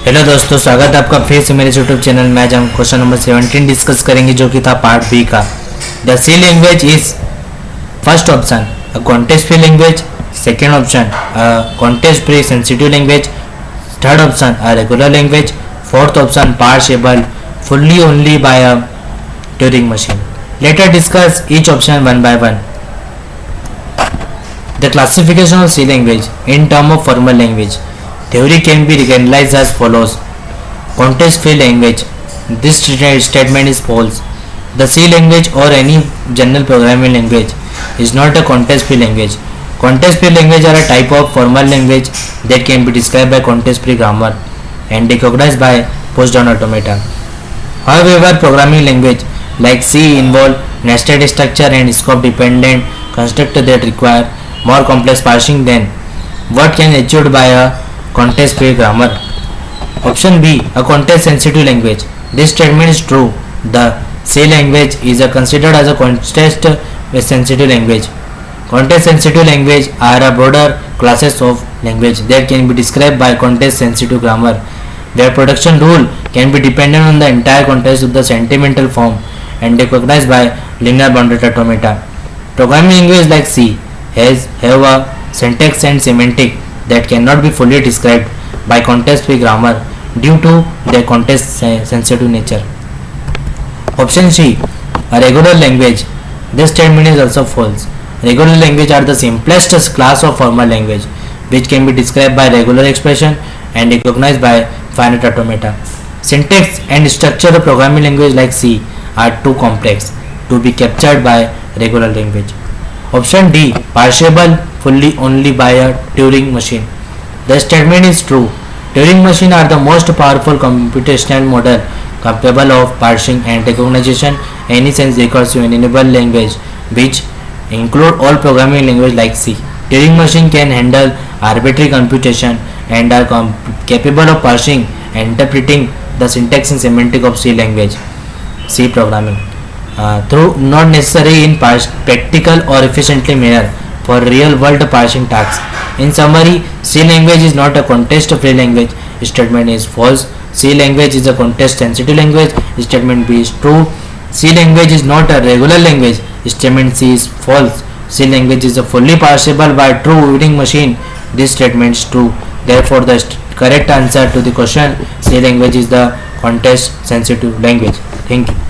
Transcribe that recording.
Hello दोस्तों, स्वागत है आपका फिर से मेरे यूट्यूब चैनल में। आज हम क्वेश्चन नंबर 17 डिस्कस करेंगे जो कि था पार्ट बी का। The C language is first option a context free language, second option a context free sensitive language, third option a regular language, fourth option parsable fully only by a Turing machine. Let us discuss each option one by one. The classification of C language in terms of formal language theory can be recognized as follows. Context-free language. This statement is false. The C language or any general programming language is not a context-free language. Context-free language are a type of formal language that can be described by context-free grammar and recognized by push-down automata. However, programming language like C involve nested structure and scope-dependent constructs that require more complex parsing than what can achieved by a context-free grammar. Option B, a context-sensitive language. This statement is true. The C language is considered as a context-sensitive language. Context-sensitive language are a broader classes of language that can be described by context-sensitive grammar, where production rule can be dependent on the entire context of the sentimental form and recognized by linear bounded automata. Programming language like C have a syntax and semantic that cannot be fully described by context-free grammar due to their context-sensitive nature. Option C, a regular language. This statement is also false. Regular language are the simplest class of formal language, which can be described by regular expression and recognized by finite automata. Syntax and structure of programming language like C are too complex to be captured by regular language. Option D, parsable fully only by a Turing machine. The statement is true. Turing machine are the most powerful computational model capable of parsing and recognition any sense recursive and enable language, which include all programming language like C. Turing machine can handle arbitrary computation and are capable of parsing and interpreting the syntax and semantic of C language, C programming. Though not necessary in practical or efficiently manner for real world parsing tasks. In summary, C language is not a context-free language. Statement is false. C language is a context-sensitive language. Statement B is true. C language is not a regular language. Statement C is false. C language is a fully parsable by true Turing machine. This statement is true. Therefore, the correct answer to the question C language is the context-sensitive language. Thank you.